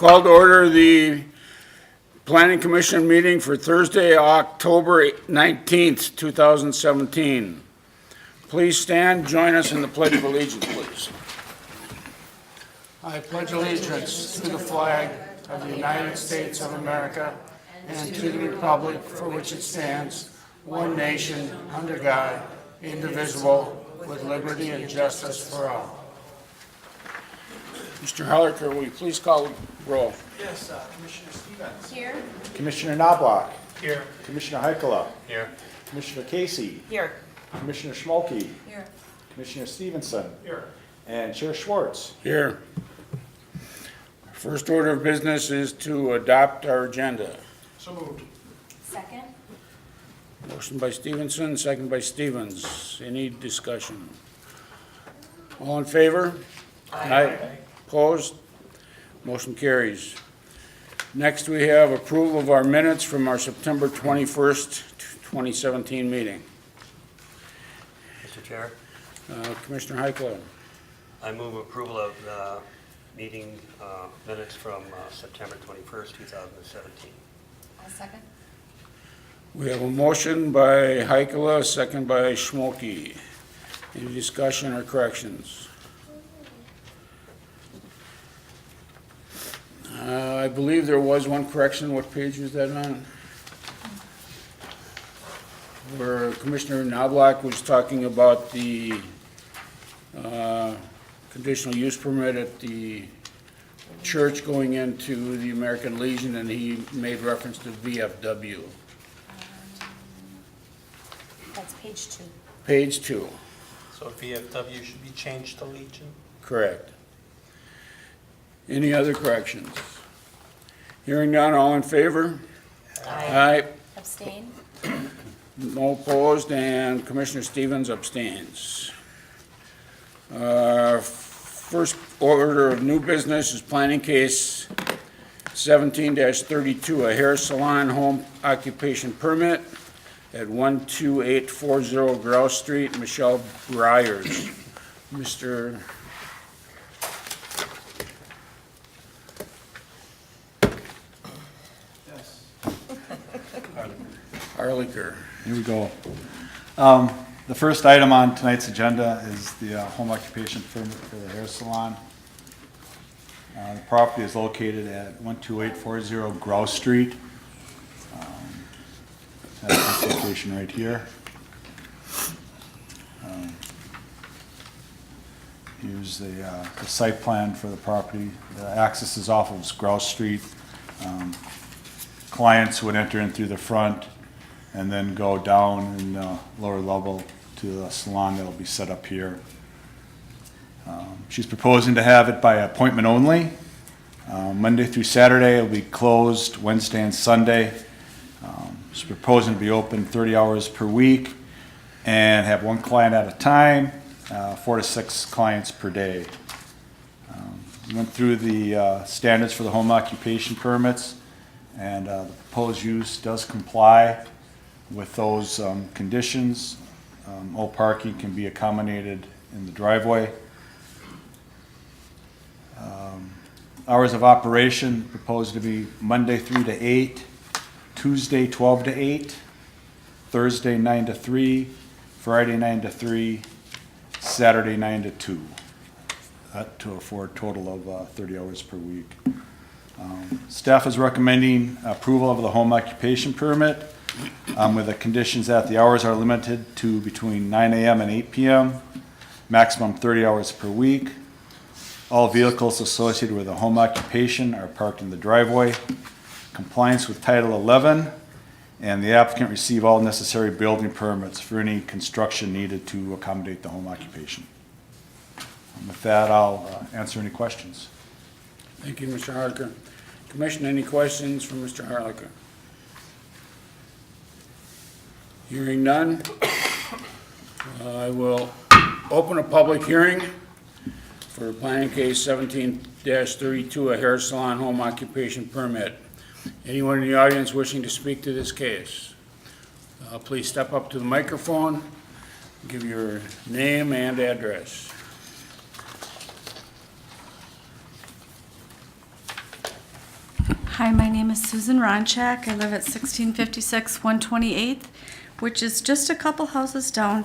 Call to order the Planning Commission meeting for Thursday, October 19th, 2017. Please stand, join us in the Pledge of Allegiance, please. I pledge allegiance to the flag of the United States of America and to the republic for which it stands, one nation, under God, indivisible, with liberty and justice for all. Mr. Hallecker, will you please call the roll? Yes, Commissioner Stevens. Here. Commissioner Knobloch. Here. Commissioner Heikkila. Here. Commissioner Casey. Here. Commissioner Schmolke. Here. Commissioner Stevenson. Here. And Chair Schwartz. Here. First order of business is to adopt our agenda. So moved. Second. Motion by Stevenson, second by Stevens. Any discussion? All in favor? Aye. Opposed? Motion carries. Next, we have approval of our minutes from our September 21st, 2017 meeting. Mr. Chair, Commissioner Heikkila. I move approval of the meeting minutes from September 21st, 2017. I'll second. We have a motion by Heikkila, a second by Schmolke. Any discussion or corrections? I believe there was one correction. What page was that on? Where Commissioner Knobloch was talking about the conditional use permit at the church going into the American Legion, and he made reference to VFW. That's page 2. Page 2, So VFW should be changed to Legion? correct. Any other corrections? Hearing none, all in favor? Aye. Abstain? No opposed, and Commissioner Stevens abstains. First order of new business is planning case 17-32, a hair salon home occupation permit at 12840 Grouse Street, Michelle Briers. Mr. Yes. Harlicker. Here we go. The first item on tonight's agenda is the home occupation permit for the hair salon. The property is located at 12840 Grouse Street. That's this location right here. Here's the site plan for the property. The access is off of Grouse Street. Clients would enter in through the front and then go down in the lower level to the salon that'll be set up here. She's proposing to have it by appointment only. Monday through Saturday, it'll be closed Wednesday and Sunday. She's proposing to be open 30 hours per week and have one client at a time, 4 to 6 clients per day. Went through the standards for the home occupation permits, and the proposed use does comply with those conditions. All parking can be accommodated in the driveway. Hours of operation proposed to be Monday 3 to 8, Tuesday 12 to 8, Thursday 9 to 3, Friday 9 to 3, Saturday 9 to 2. That for a total of 30 hours per week. Staff is recommending approval of the home occupation permit with the conditions that the hours are limited to between 9 a.m. and 8 p.m., maximum 30 hours per week. All vehicles associated with a home occupation are parked in the driveway. Compliance with Title 11, and the applicant receive all necessary building permits for any construction needed to accommodate the home occupation. With that, I'll answer any questions. Thank you, Mr. Harlicker. Commission, any questions from Mr. Harlicker? Hearing none, I will open a public hearing for planning case 17-32, a hair salon home occupation permit. Anyone in the audience wishing to speak to this case, please step up to the microphone, give your name and address. Hi, my name is Susan Ronchak. I live at 1656 128th, which is just a couple houses down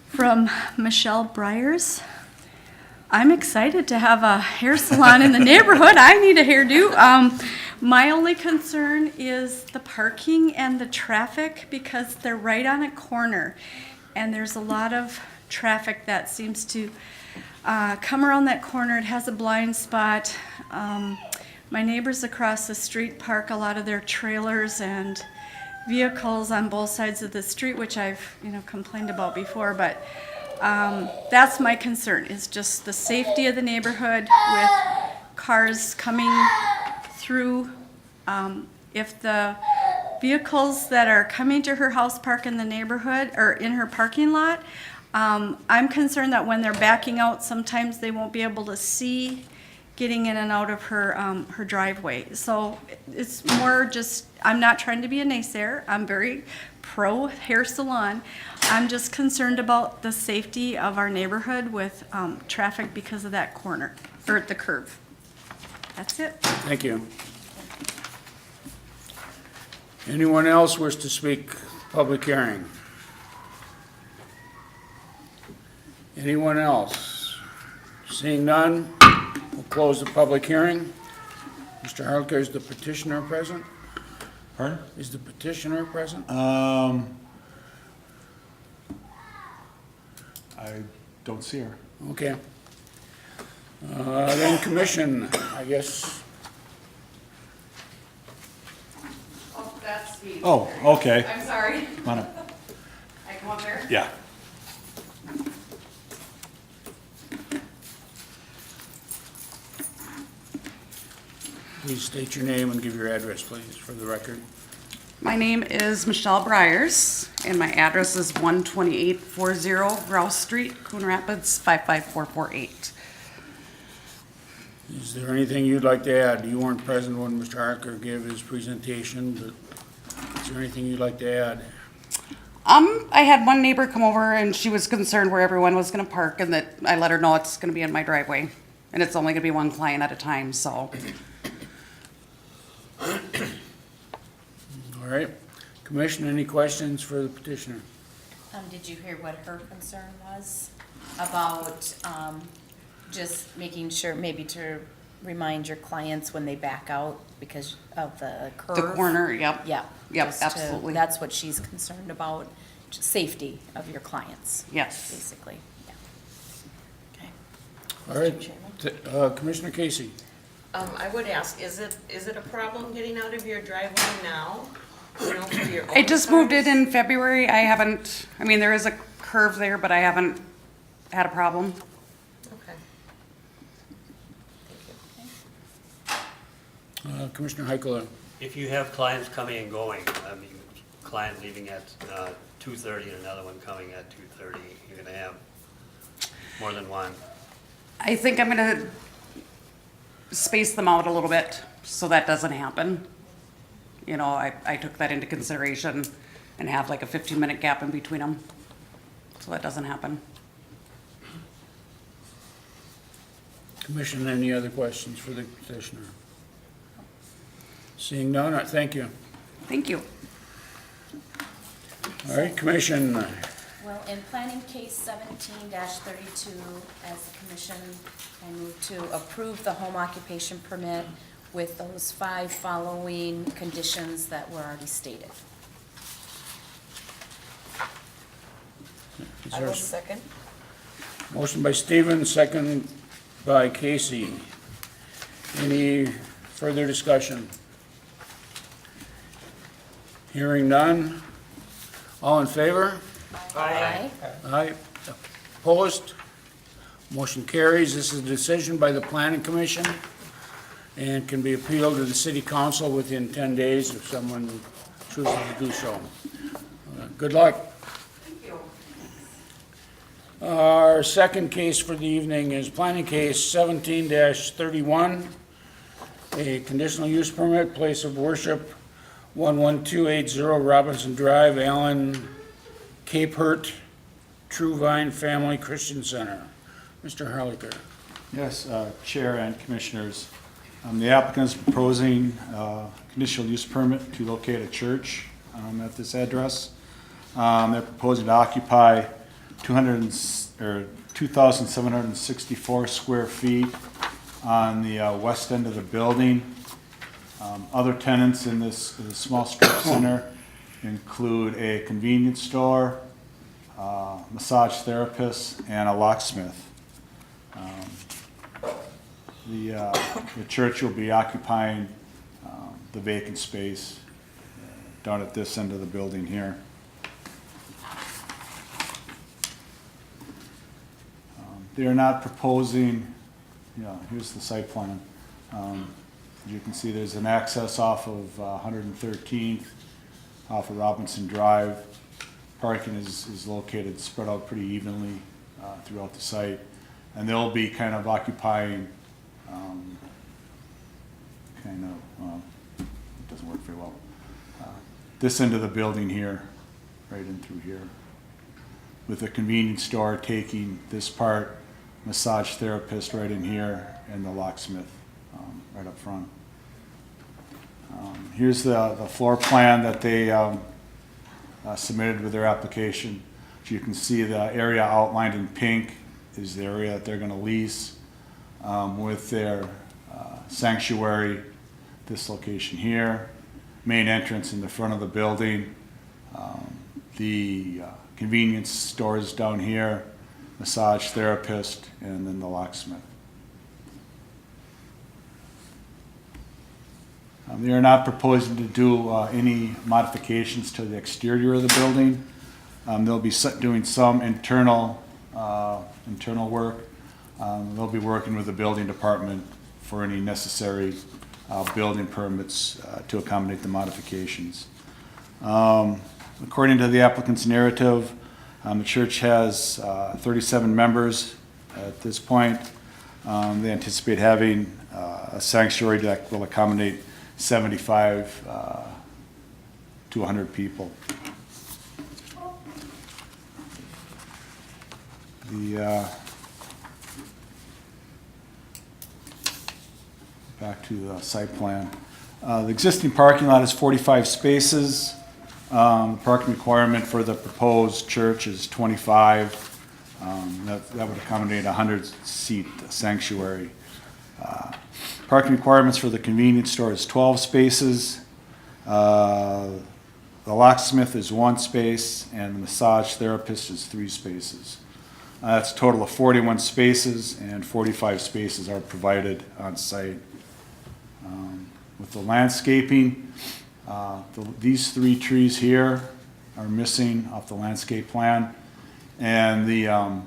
from Michelle Breyers. I'm excited to have a hair salon in the neighborhood. I need a hairdo. My only concern is the parking and the traffic because they're right on a corner. And there's a lot of traffic that seems to come around that corner. It has a blind spot. My neighbors across the street park a lot of their trailers and vehicles on both sides of the street, which I've, complained about before, but that's my concern, is just the safety of the neighborhood with cars coming through. If the vehicles that are coming to her house park in the neighborhood or in her parking lot, I'm concerned that when they're backing out, sometimes they won't be able to see getting in and out of her her driveway. So it's more just, I'm not trying to be a naysayer. I'm very pro hair salon. I'm just concerned about the safety of our neighborhood with traffic because of that corner, or the curve. That's it. Thank you. Anyone else wish to speak public hearing? Anyone else? Seeing none, we'll close the public hearing. Mr. Harlicker, is the petitioner present? Pardon? Is the petitioner present? I don't see her. Okay. Then commission, I guess. Oh, that's me. Oh, okay. I'm sorry. Come on up. I come up there? Yeah. Please state your name and give your address, please, for the record. My name is Michelle Breyers, and my address is 12840 Rouse Street, Coon Rapids, 55448. Is there anything you'd like to add? You weren't present when Mr. Harker gave his presentation, but is there anything you'd like to add? I had one neighbor come over, and she was concerned where everyone was gonna park, and that I let her know it's gonna be in my driveway. And it's only gonna be one client at a time, so. All right. Commission, any questions for the petitioner? Did you hear what her concern was about, just making sure, maybe to remind your clients when they back out because of the curve? The corner, yep. Yeah. Yep, just to- absolutely. That's what she's concerned about, just safety of your clients, Yes. basically, yeah. Okay. All right. Mr. Chairman? Commissioner Casey? I would ask, is it a problem getting out of your driveway now? You know, for your own I just moved it cars? in February. I haven't, there is a curve there, but I haven't had a problem. Okay. Commissioner Heikler? If you have clients coming and going, client leaving at 2:30 and another one coming at 2:30, you're gonna have more than one. I think I'm gonna space them out a little bit so that doesn't happen. I took that into consideration and have like a 15-minute gap in between them, so that doesn't happen. Commission, any other questions for the petitioner? Seeing none, thank you. Thank you. All right, Commission, Well, in planning case 17-32, as the commission, I move to approve the home occupation permit with those 5 following conditions that were already stated. is I there will second. a motion by Stevens, second by Casey. Any further discussion? Hearing none. All in favor? Aye. Aye. Opposed? Motion carries. This is a decision by the Planning Commission and can be appealed to the City Council within 10 days if someone chooses to do so. Good luck. Thank you. Our second case for the evening is Planning Case 17-31, a conditional use permit, place of worship, 11280 Robinson Drive, Allen, Capehert, True Vine Family Christian Center. Mr. Harlicker. Yes, Chair and Commissioners. The applicant is proposing conditional use permit to locate a church at this address. They're proposing to occupy 2,764 square feet on the west end of the building. Other tenants in this small strip center include a convenience store, massage therapist, and a locksmith. The church will be occupying the vacant space down at this end of the building here. They are not proposing, here's the site plan. As you can see, there's an access off of 113th, off of Robinson Drive. Parking is located, spread out pretty evenly throughout the site. And they'll be kind of occupying, it doesn't work very well. This end of the building here, right in through here. With a convenience store taking this part, massage therapist right in here, and the locksmith right up front. Here's the floor plan that they submitted with their application. As you can see, the area outlined in pink is the area that they're going to lease with their sanctuary, this location here, main entrance in the front of the building, the convenience stores down here, massage therapist, and then the locksmith. They are not proposing to do any modifications to the exterior of the building. They'll be doing some internal work. They'll be working with the building department for any necessary building permits to accommodate the modifications. According to the applicant's narrative, the church has 37 members at this point. They anticipate having a sanctuary that will accommodate 75 to 100 people. Back to the site plan. The existing parking lot is 45 spaces. The parking requirement for the proposed church is 25. That would accommodate a 100-seat sanctuary. Parking requirements for the convenience store is 12 spaces. The locksmith is 1 space, and the massage therapist is 3 spaces. That's a total of 41 spaces, and 45 spaces are provided on site. With the landscaping, these 3 trees here are missing off the landscape plan, and the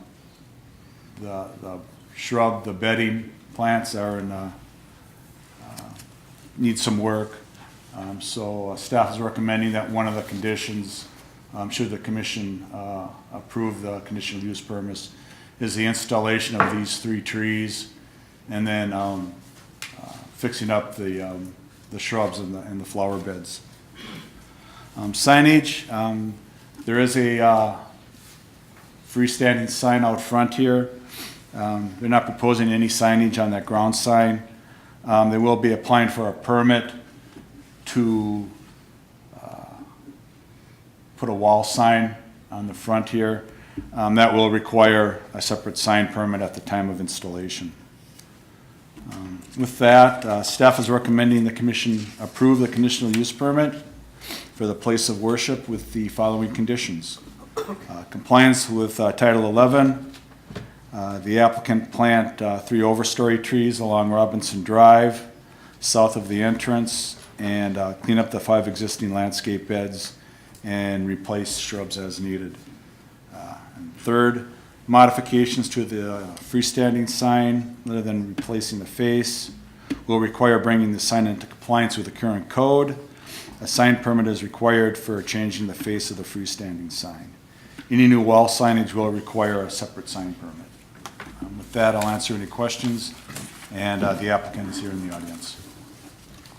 shrub, the bedding plants are in need some work. So staff is recommending that one of the conditions, should the commission approve the conditional use permits, is the installation of these 3 trees, and then fixing up the shrubs and the flower beds. Signage, there is a freestanding sign out front here. They're not proposing any signage on that ground sign. They will be applying for a permit to put a wall sign on the front here. That will require a separate sign permit at the time of installation. With that, staff is recommending the commission approve the conditional use permit for the place of worship with the following conditions. Compliance with Title 11. The applicant plant 3 overstory trees along Robinson Drive, south of the entrance, and clean up the 5 existing landscape beds and replace shrubs as needed. And third, modifications to the freestanding sign, other than replacing the face, will require bringing the sign into compliance with the current code. A sign permit is required for changing the face of the freestanding sign. Any new wall signage will require a separate sign permit. With that, I'll answer any questions, and the applicant is here in the audience.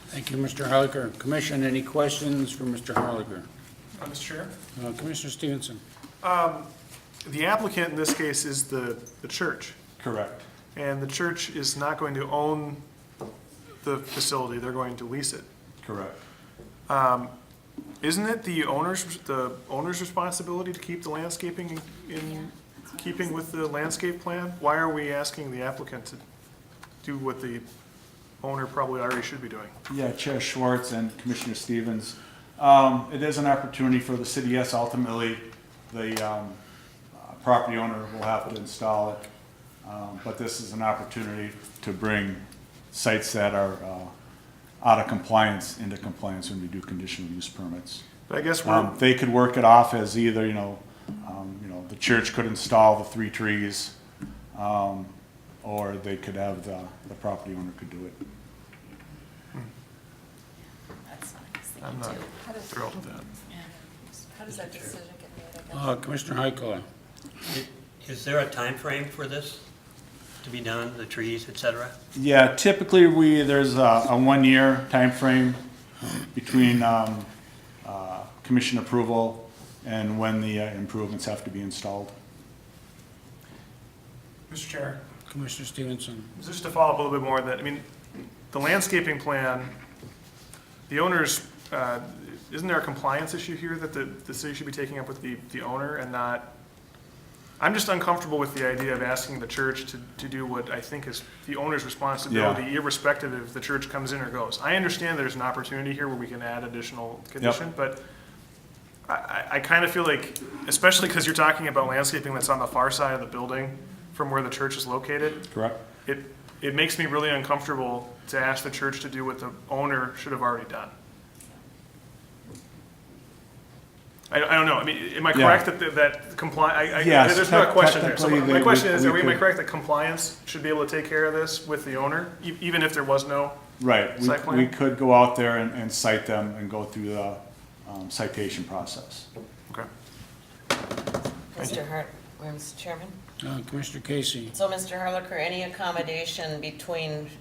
Thank you, Mr. Harlicker. Commission, any questions for Mr. Harlicker? Mr. Chair? Commissioner Stevenson? The applicant in this case is the church, Correct. and the church is not going to own the facility, they're going to lease it. Correct. Isn't it the owner's responsibility to keep the landscaping in keeping with the landscape plan? Why are we asking the applicant to do what the owner probably already should be doing? Yeah, Chair Schwartz and Commissioner Stevens. It is an opportunity for the city, yes, ultimately, the property owner will have to install it. But this is an opportunity to bring sites that are out of compliance into compliance when we do conditional use permits. But I guess They could work it off as either, the church could install the 3 trees, or they could have the property owner could do it. That's what I was I'm thinking not too. thrilled with that. How does that decision get made, I guess? Commissioner Heikler. Is there a time frame for this to be done, the trees, et cetera? Yeah, typically there's a 1-year timeframe between commission approval and when the improvements have to be installed. Mr. Chair, Commissioner Stevenson. just to follow up a little bit more, the landscaping plan, the owners, isn't there a compliance issue here that the city should be taking up with the owner and not? I'm just uncomfortable with the idea of asking the church to do what I think is the owner's responsibility, irrespective if the church comes in or goes. I understand there's an opportunity here where we can add additional condition, but I kind of feel like, especially because you're talking about landscaping that's on the far side of the building from where the church is located, Correct? it makes me really uncomfortable to ask the church to do what the owner should have already done. I don't know. I mean, am I correct that comply? Yes, There's no question there. So technically my they- question is, we am I could- correct that compliance should be able to take care of this with the owner, even if there was no? Right, Site plan? we could go out there and cite them and go through the citation process. Okay. Mr. Hart, or Mr. Chairman? Commissioner Casey. So, Mr. Harlicker, any accommodation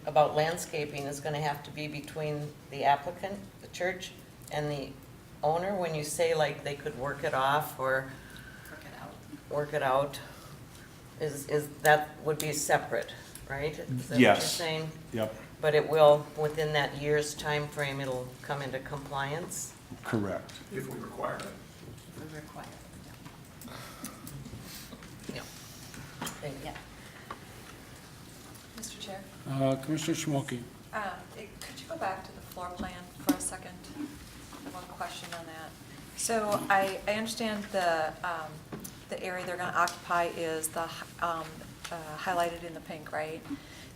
about landscaping is gonna have to be between the applicant, the church, and the owner? When you say like they could work it off or work it out, is that would be separate, right? Is that what you're Yes. saying? Yep, But it will, within that year's time frame, it'll come into compliance? correct. If we require it. We require, Yeah. Thank you. yeah. Mr. Chair, Commissioner Schmolke. could you go back to the floor plan for a second? One question on that. So I understand the area they're gonna occupy is the highlighted in the pink, right?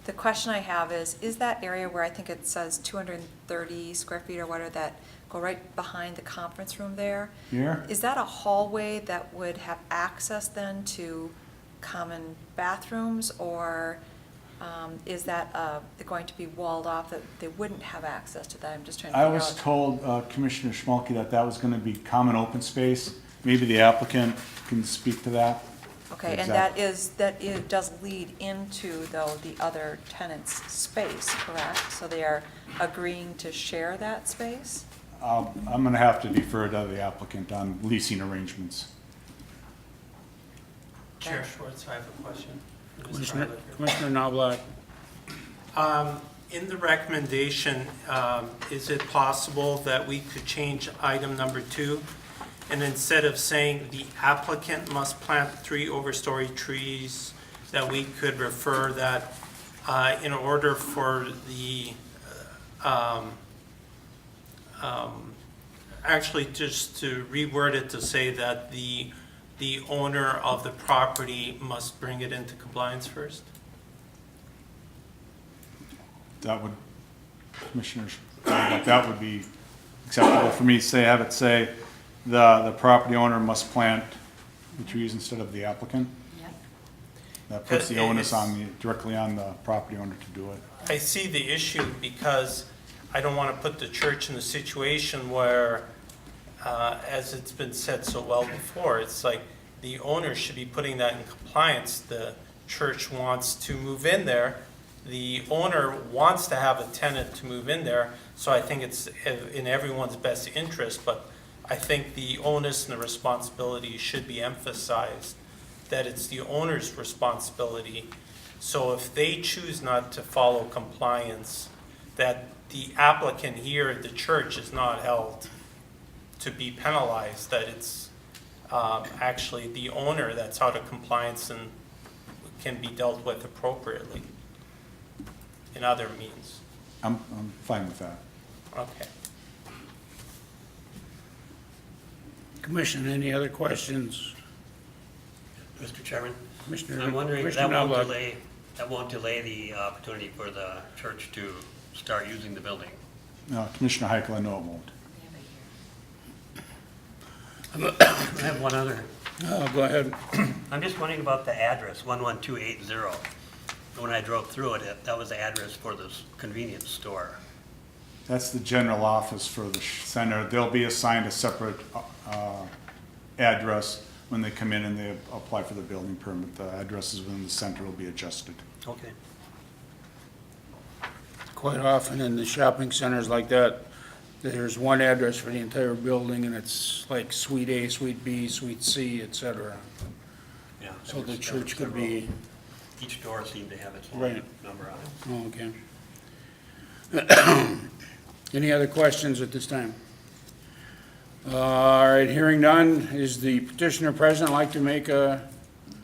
The question I have is that area where I think it says 230 square feet or whatever that go right behind the conference room there? Here? Is that a hallway that would have access then to common bathrooms, or is that going to be walled off, that they wouldn't have access to that? I'm just trying to I figure out. was told, Commissioner Schmalke, that was gonna be common open space. Maybe the applicant can speak to that. Okay, and it does lead into, though, the other tenant's space, correct? So they are agreeing to share that space? I'm gonna have to defer to the applicant on leasing arrangements. Chair Schwartz, I have a question. for Mr. Commissioner Harlicker. Knobloch. In the recommendation, is it possible that we could change item number 2? And instead of saying the applicant must plant 3 overstory trees, that we could refer that in order for the, actually just to reword it to say that the owner of the property must bring it into compliance first? That would, Commissioners, that would be acceptable for me to have it say, the property owner must plant the trees instead of the applicant. Yep. That puts the onus directly on the property owner to do it. I see the issue because I don't want to put the church in a situation where, as it's been said so well before, it's like the owner should be putting that in compliance. The church wants to move in there. The owner wants to have a tenant to move in there, so I think it's in everyone's best interest, but I think the onus and the responsibility should be emphasized, that it's the owner's responsibility. So if they choose not to follow compliance, that the applicant here at the church is not held to be penalized, that it's actually the owner that's out of compliance and can be dealt with appropriately in other means. I'm fine with that. Okay. Commission, any other questions? Mr. Chairman, Commissioner, I'm wondering if Commissioner Knobloch. that won't delay the opportunity for the church to start using the building. Commissioner Heichel, I know it won't. I have one other. Go ahead. I'm just wondering about the address, 11280. When I drove through it, that was the address for this convenience store. That's the general office for the center. They'll be assigned a separate address when they come in and they apply for the building permit. The addresses within the center will be adjusted. Okay. Quite often in the shopping centers like that, there's one address for the entire building, and it's like Suite A, Suite B, Suite C, et cetera. Yeah. So the church could be, Each door seemed to have its own Right. number on it. oh, okay. Any other questions at this time? All right, hearing none, is the petitioner present like to make a,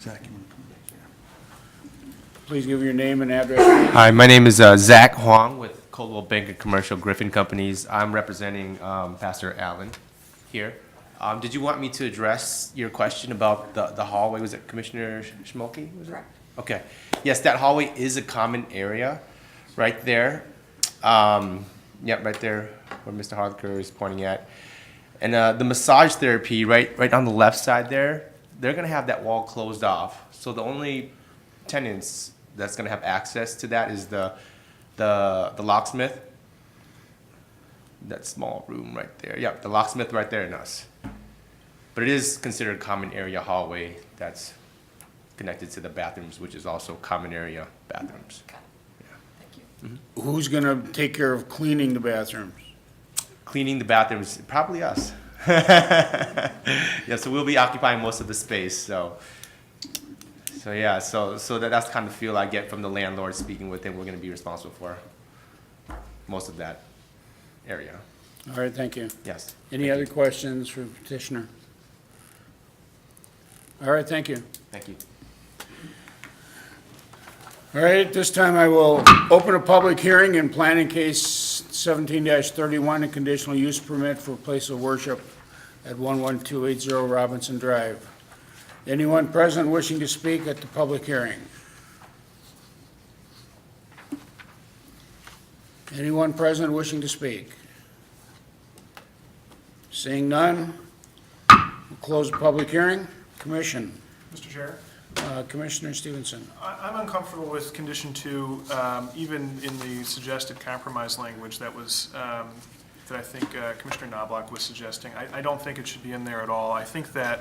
Zach, you want to come back? please give your name and address. Hi, my name is Zach Huang with Coldwell Banker Commercial Griffin Companies. I'm representing Pastor Allen here. Did you want me to address your question about the hallway? Was it Commissioner Schmolke? Was it? Correct. Okay. Yes, that hallway is a common area right there. Yep, right there where Mr. Harker is pointing at. And the massage therapy, right on the left side there, they're going to have that wall closed off. So the only tenants that's going to have access to that is the locksmith. That small room right there. Yeah, the locksmith right there and us. But it is considered common area hallway that's connected to the bathrooms, which is also common area bathrooms. Okay. Thank you. Who's gonna take care of cleaning the bathrooms? Cleaning the bathrooms, probably us. Yeah, so we'll be occupying most of the space, so yeah, so that's kind of feel I get from the landlord speaking with him. We're gonna be responsible for most of that area. All right, thank you. Yes. Any other questions for petitioner? All right, thank you. Thank you. All right, at this time I will open a public hearing in planning case 17-31, a conditional use permit for a place of worship at 11280 Robinson Drive. Anyone present wishing to speak at the public hearing? Anyone present wishing to speak? Seeing none, we'll close the public hearing. Commission, Mr. Chair? Commissioner Stevenson. I'm uncomfortable with condition 2, even in the suggested compromise language that was, that I think Commissioner Knobloch was suggesting. I don't think it should be in there at all. I think that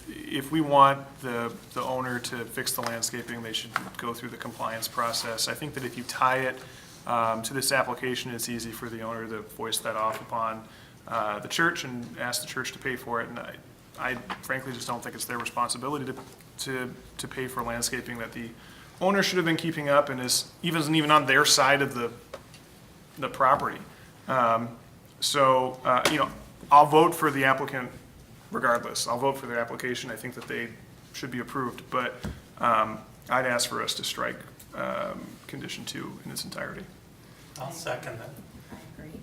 if we want the owner to fix the landscaping, they should go through the compliance process. I think that if you tie it to this application, it's easy for the owner to voice that off upon the church and ask the church to pay for it. And I frankly just don't think it's their responsibility to pay for landscaping that the owner should have been keeping up and isn't even on their side of the property. I'll vote for the applicant regardless. I'll vote for their application. I think that they should be approved, but I'd ask for us to strike condition 2 in its entirety. I'll second that. I agree.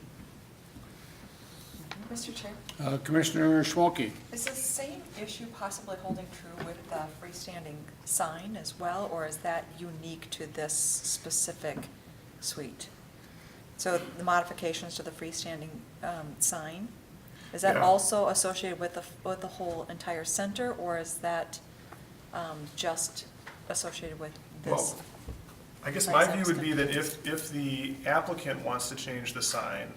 Mr. Chair, Commissioner Schmolke. is the same issue possibly holding true with the freestanding sign as well, or is that unique to this specific suite? So the modifications to the freestanding sign, is that Yeah. also associated with the whole entire center, or is that just associated with this? Well, I guess Right, my so view it's would be gonna- that if the applicant wants to change the sign,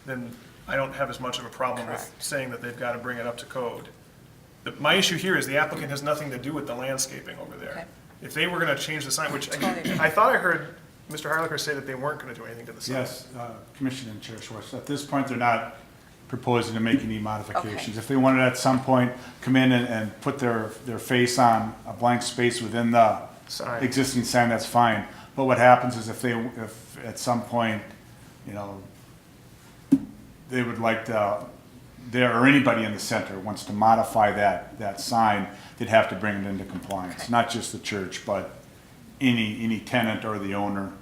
then I don't have as much of a problem with Correct. saying that they've got to bring it up to code. My issue here is the applicant has nothing to do with the landscaping over Okay. there. If they were going to change the sign, which Totally agree. I thought I heard Mr. Harlicker say that they weren't going to do anything to the sign. Yes, Commissioner and Chair Schwartz, at this point, they're not proposing to make any modifications. Okay. If they wanted at some point come in and put their face on a blank space within the Sign. existing sign, that's fine. But what happens is if at some point, they would like to, or anybody in the center wants to modify that sign, they'd have to bring it into compliance. Not just the church, but any tenant or the owner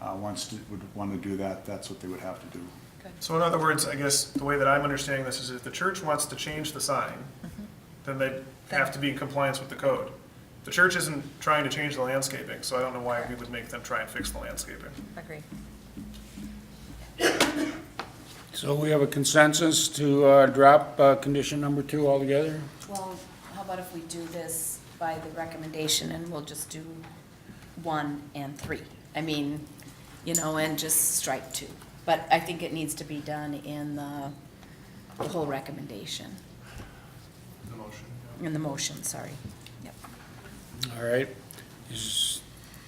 would want to do that, that's what they would have to do. So in other words, I guess the way that I'm understanding this is if the church wants to change the sign, then they have to be in compliance with the code. The church isn't trying to change the landscaping, so I don't know why we would make them try and fix the landscaping. Agree. So we have a consensus to drop condition number 2 altogether? Well, how about if we do this by the recommendation and we'll just do 1 and 3? I mean, and just strike 2. But I think it needs to be done in the whole recommendation, The motion. in the motion, sorry. Yep. All right. Is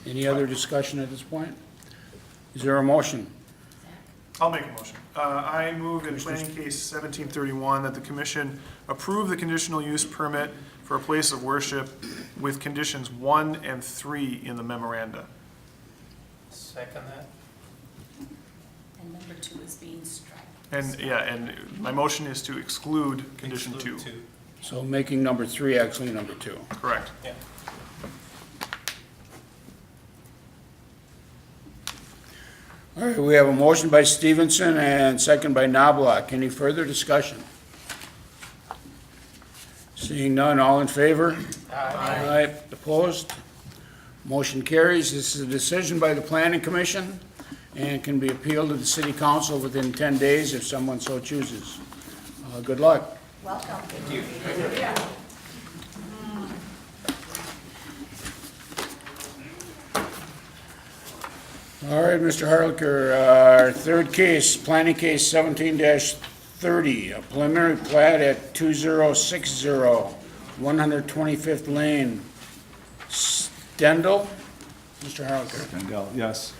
any other discussion at this point? Is there a motion? I'll make a motion. I move in planning case 1731 that the commission approve the conditional use permit for a place of worship with conditions 1 and 3 in the memoranda. Second that? And number 2 is being struck. And my motion is to exclude condition 2. Exclude two. So making number 3 actually number 2. Correct. Yeah. All right, we have a motion by Stevenson and second by Knobloch. Any further discussion? Seeing none, all in favor? Aye. Opposed? Motion carries. This is a decision by the Planning Commission and can be appealed to the City Council within 10 days if someone so chooses. Good luck. Welcome. All right, Mr. Harlicker, our third case, planning case 17-30, a preliminary plat at 2060 125th Lane, Steindel. Mr. Harlicker. Steindel, yes.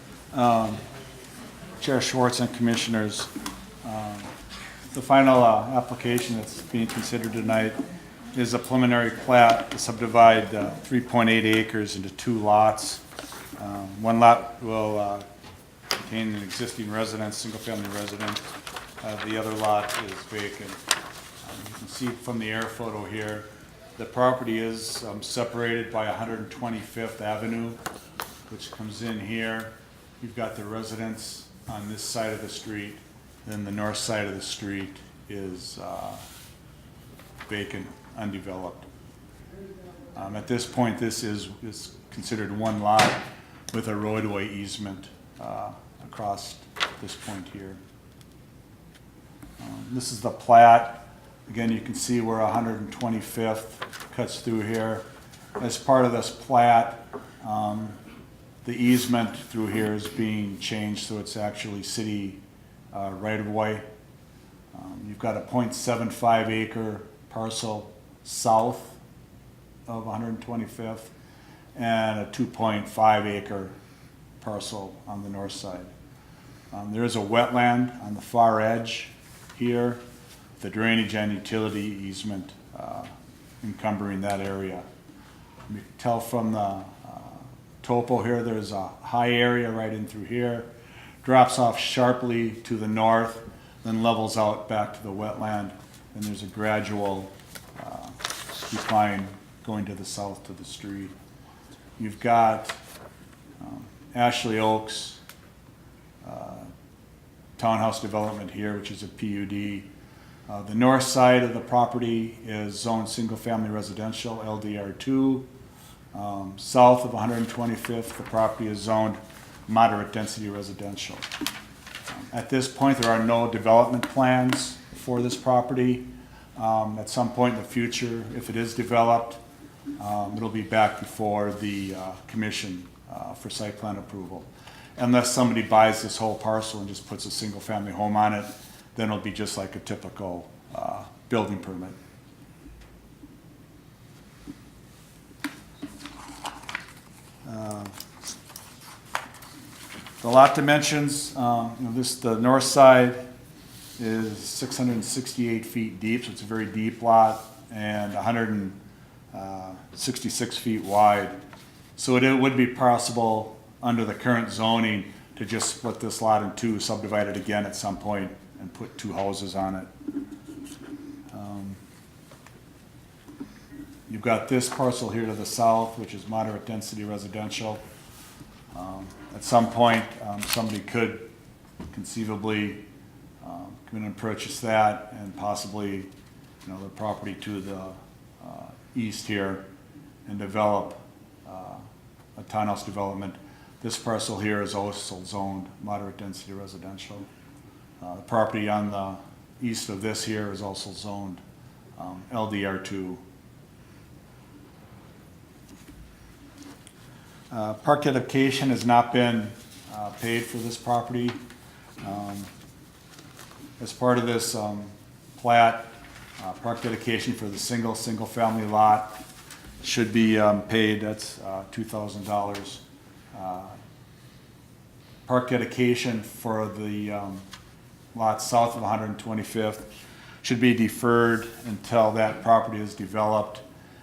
Chair Schwartz and Commissioners, the final application that's being considered tonight is a preliminary plat to subdivide 3.8 acres into 2 lots. One lot will contain an existing residence, single-family residence. The other lot is vacant. You can see from the air photo here, the property is separated by 125th Avenue, which comes in here. You've got the residence on this side of the street, then the north side of the street is vacant, undeveloped. At this point, this is considered one lot with a roadway easement across this point here. This is the plat. Again, you can see where 125th cuts through here. As part of this plat, the easement through here is being changed, so it's actually city right-of-way. You've got a 0.75 acre parcel south of 125th and a 2.5 acre parcel on the north side. There is a wetland on the far edge here, the drainage and utility easement encumbering that area. You can tell from the topo here, there's a high area right in through here, drops off sharply to the north, then levels out back to the wetland, and there's a gradual decline going to the south to the street. You've got Ashley Oaks townhouse development here, which is a PUD. The north side of the property is zoned single-family residential, LDR2. South of 125th, the property is zoned moderate density residential. At this point, there are no development plans for this property. At some point in the future, if it is developed, it'll be back before the commission for site plan approval. Unless somebody buys this whole parcel and just puts a single-family home on it, then it'll be just like a typical building permit. The lot dimensions, the north side is 668 feet deep, so it's a very deep lot, and 166 feet wide. So it would be possible under the current zoning, to just split this lot in two, subdivide it again at some point, and put two houses on it. You've got this parcel here to the south, which is moderate density residential. At some point, somebody could conceivably come in and purchase that, and possibly, the property to the east here, and develop a townhouse development. This parcel here is also zoned moderate density residential. The property on the east of this here is also zoned LDR2. Park dedication has not been paid for this property. As part of this plat, park dedication for the single-family lot should be paid. That's $2,000. Park dedication for the lot south of 125th should be deferred until that property is developed,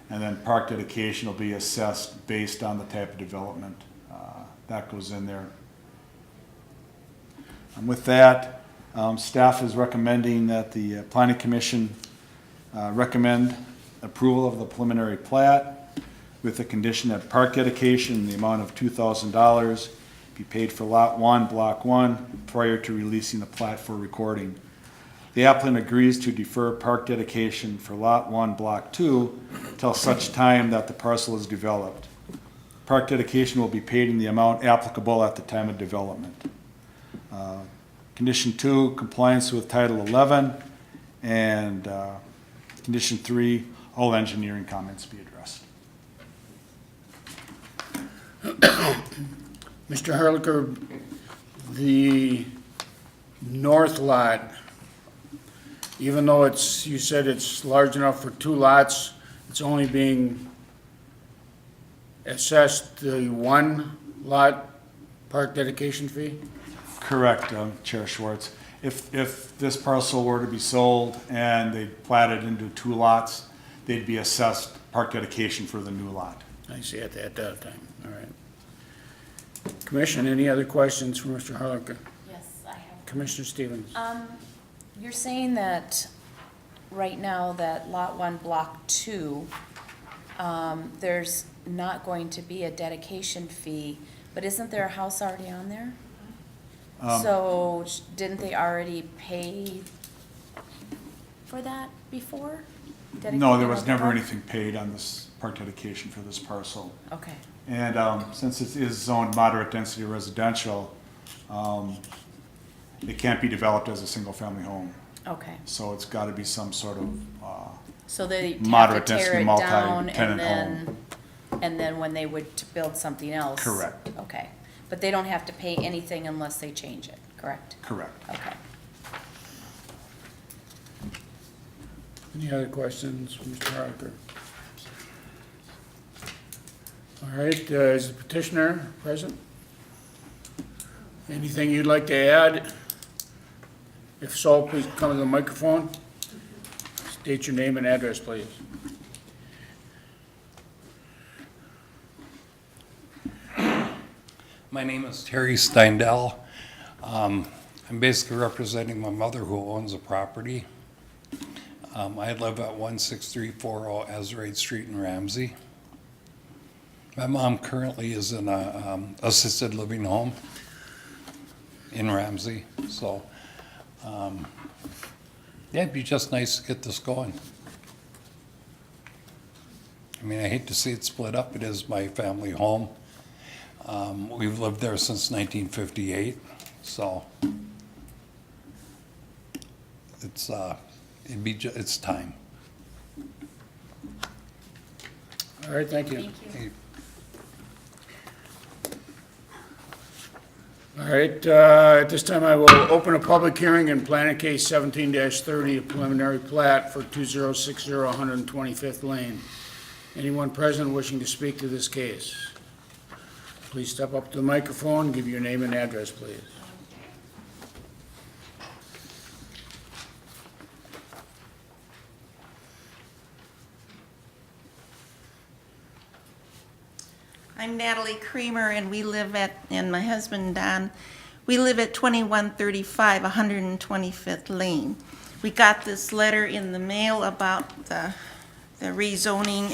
and then park dedication will be assessed based on the type of development that goes in there. And with that, staff is recommending that the Planning Commission recommend approval of the preliminary plat with the condition that park dedication in the amount of $2,000 be paid for Lot 1, Block 1, prior to releasing the plat for recording. The applicant agrees to defer park dedication for Lot 1, Block 2 till such time that the parcel is developed. Park dedication will be paid in the amount applicable at the time of development. Condition 2, compliance with Title 11, and Condition 3, all engineering comments be addressed. Mr. Harlicker, the north lot, even though you said it's large enough for two lots, it's only being assessed the one lot park dedication fee? Correct, Chair Schwartz. If this parcel were to be sold and they platted into two lots, they'd be assessed park dedication for the new lot. I see, at that time, all right. Commission, any other questions for Mr. Harlicker? Yes, I have. Commissioner Stevens? You're saying that right now that Lot 1, Block 2, there's not going to be a dedication fee, but isn't there a house already on there? So didn't they already pay for that before? No, Dedicating there was the never park? anything paid on this park dedication for this parcel. Okay, And since it is zoned moderate density residential, it can't be developed as a single-family home. okay. So it's got to be some sort of, So they have to Moderate tear density it down multi-tenant and then when they would build something else? Correct. Okay, but they don't have to pay anything unless they change it, correct? correct. Okay. Any other questions for Mr. Harlicker? All right, is the petitioner present? Anything you'd like to add? If so, please come to the microphone. State your name and address, please. My name is Terry Steindel. I'm basically representing my mother who owns a property. I live at 16340 Ezraid Street in Ramsey. My mom currently is in a assisted living home in Ramsey, so yeah, it'd be just nice to get this going. I mean, I hate to see it split up. It is my family home. We've lived there since 1958, so it's it's time. All right, thank you. Thank you. All right, at this time, I will open a public hearing in planning case 17-30, a preliminary plat for 2060 125th Lane. Anyone present wishing to speak to this case? Please step up to the microphone, give your name and address, please. I'm Natalie Creamer, and and my husband Don, we live at 2135 125th Lane. We got this letter in the mail about the rezoning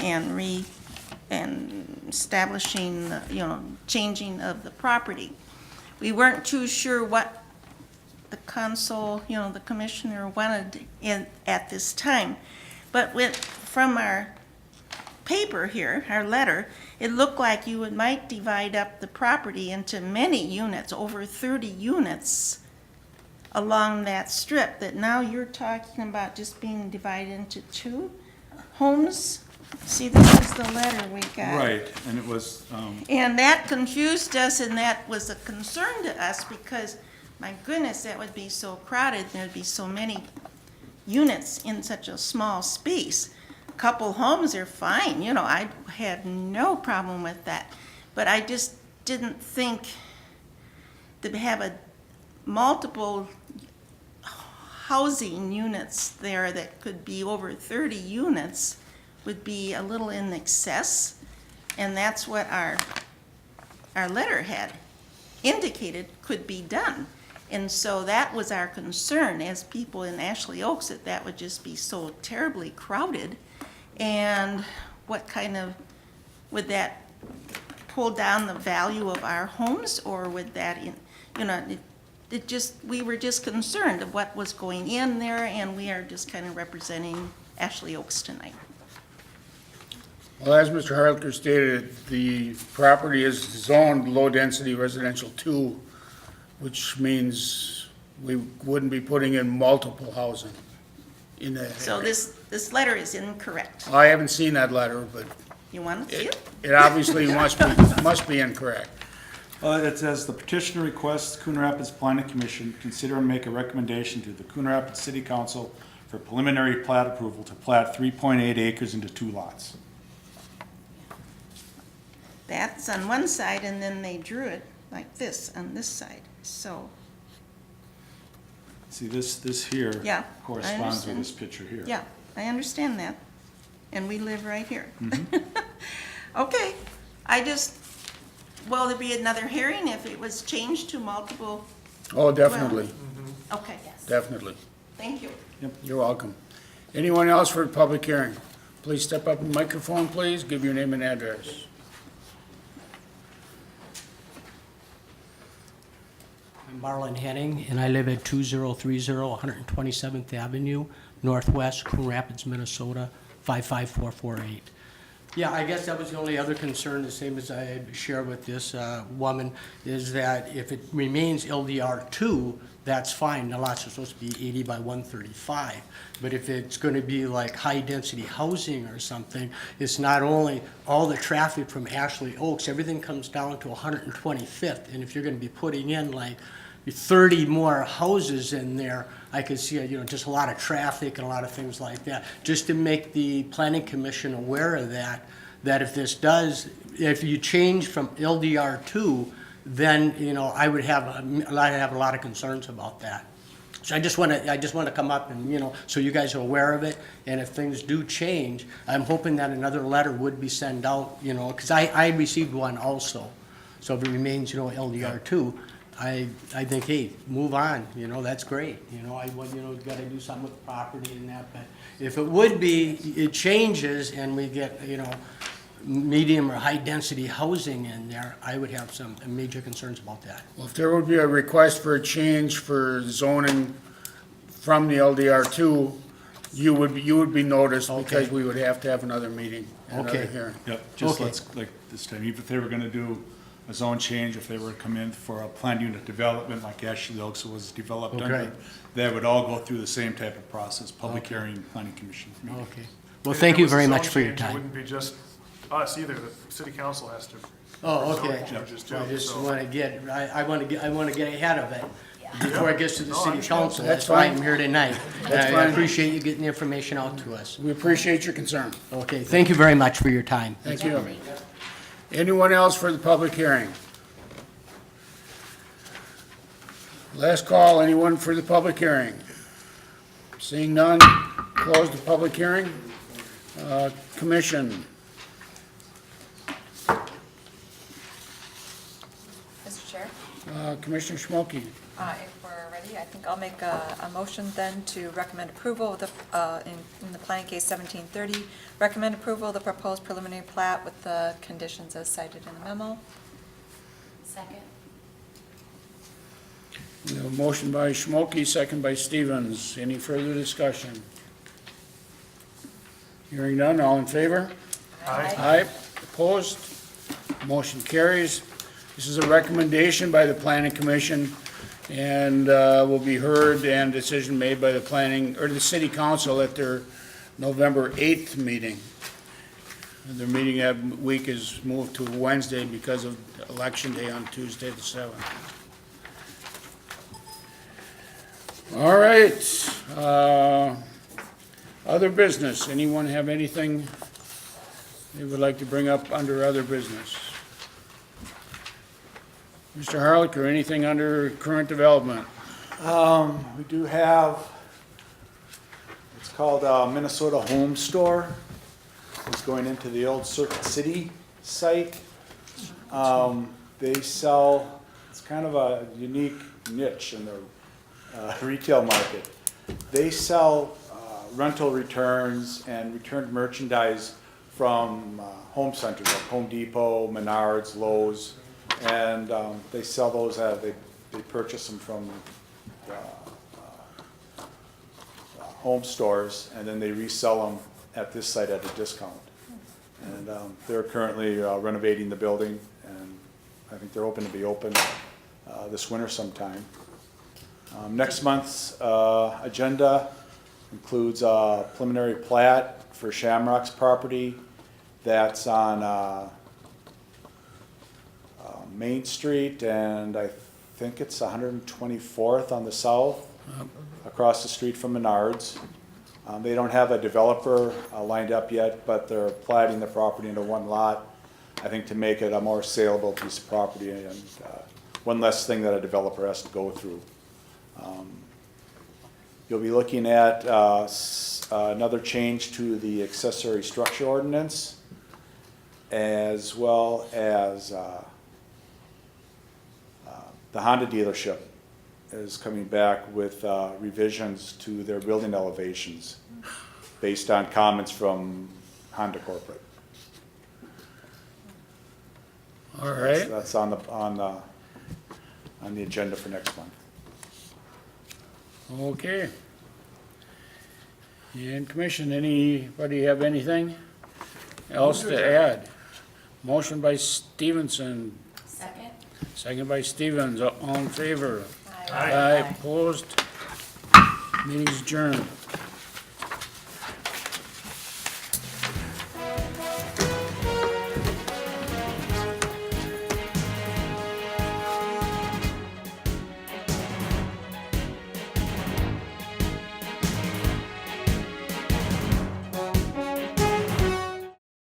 and establishing, changing of the property. We weren't too sure what the the commissioner wanted at this time. But from our paper here, our letter, it looked like you might divide up the property into many units, over 30 units along that strip, that now you're talking about just being divided into 2 homes? See, this is the letter we got. Right, and it was, And that confused us, and that was a concern to us, because, my goodness, that would be so crowded, there'd be so many units in such a small space. Couple homes are fine, I had no problem with that. But I just didn't think to have multiple housing units there that could be over 30 units would be a little in excess. And that's what our letter had indicated could be done. And so that was our concern as people in Ashley Oaks, that would just be so terribly crowded. And would that pull down the value of our homes, or would that, we were just concerned of what was going in there, and we are just kind of representing Ashley Oaks tonight. Well, as Mr. Hartker stated, the property is zoned low-density residential 2, which means we wouldn't be putting in multiple housing in that So area. this letter is incorrect. I haven't seen that letter, but You want to see it? it obviously must be incorrect. it says the petitioner requests Coon Rapids Planning Commission consider and make a recommendation to the Coon Rapids City Council for preliminary plat approval to plat 3.8 acres into 2 lots. That's on one side, and then they drew it like this on this side, so, See, this here Yeah, I corresponds with understand. this picture here. yeah, I understand that, and we live right here. Mm-hmm. Okay, will there be another hearing if it was changed to multiple? Oh, definitely, Okay, definitely. thank you. You're welcome. Anyone else for a public hearing? Please step up to the microphone, please. Give your name and address. I'm Marlon Henning, and I live at 2030 127th Avenue, Northwest, Coon Rapids, Minnesota, 55448. Yeah, I guess that was the only other concern, the same as I shared with this woman, is that if it remains LDR2, that's fine. The lots are supposed to be 80 by 135. But if it's going to be like high-density housing or something, it's not only all the traffic from Ashley Oaks, everything comes down to 125th. And if you're going to be putting in like 30 more houses in there, I could see, just a lot of traffic and a lot of things like that. Just to make the planning commission aware of that if you change from LDR2, then, I would have a lot of concerns about that. So I just want to come up and, so you guys are aware of it, and if things do change, I'm hoping that another letter would be sent out, because I received one also. So if it remains, LDR2, I think, hey, move on, that's great. Gotta do something with the property and that, but if it changes and we get, medium or high-density housing in there, I would have some major concerns about that. Well, if there would be a request for a change for zoning from the LDR2, you would be noticed, because we would have to have another meeting, another hearing. Yep, just like this time, even if they were gonna do a zone change, if they were to come in for a planned unit development like Ashley Oaks was developed under, they would all go through the same type of process, public hearing, planning commission meeting. Okay. Well, If thank it you was a very zone much for your change, It time. wouldn't be just us either, the city council has to. Oh, zone okay. changes too, I just so- want to I want to get ahead of it before it gets to the No, I city understand. council. That's That's why fine. I'm here tonight. And That's I fine. appreciate you getting the information out to us. We appreciate your concern. Okay, thank you very much for your time. Thank you. Anyone else for the public hearing? Last call, anyone for the public hearing? Seeing none, close the public hearing. Commission. Commissioner Schmokey. If we're ready, I think I'll make a motion then to recommend approval of the, in the planning case 1730, recommend approval of the proposed preliminary plat with the conditions as cited in the memo. Second. We have a motion by Schmokey, second by Stevens. Any further discussion? Hearing none, all in favor? Aye. Opposed? Motion carries. This is a recommendation by the Planning Commission and will be heard and decision made by the planning, or the city council at their November 8th meeting. And their meeting that week is moved to Wednesday because of Election Day on Tuesday the 7th. All right. Other business. Anyone have anything they would like to bring up under other business? Mr. Harlicker, anything under current development? We do have, it's called Minnesota Home Store. It's going into the old Circuit City site. They sell, it's kind of a unique niche in the retail market. They sell rental returns and returned merchandise from home centers like Home Depot, Menards, Lowe's, and they sell those, they purchase them from home stores, and then they resell them at this site at a discount. And they're currently renovating the building, and I think they're hoping to be open this winter sometime. Next month's agenda includes a preliminary plat for Shamrock's property that's on Main Street, and I think it's 124th on the south, across the street from Menards. They don't have a developer lined up yet, but they're platting the property into one lot, I think to make it a more saleable piece of property and one less thing that a developer has to go through. You'll be looking at another change to the accessory structure ordinance, as well as the Honda dealership is coming back with revisions to their building elevations based on comments from Honda Corporate. All right. That's on the agenda for next month. Okay. And Commission, anybody have anything else to add? Motion by Stevenson, Second. second by Stevens. All in favor? Aye. Aye. Opposed? Meeting's adjourned.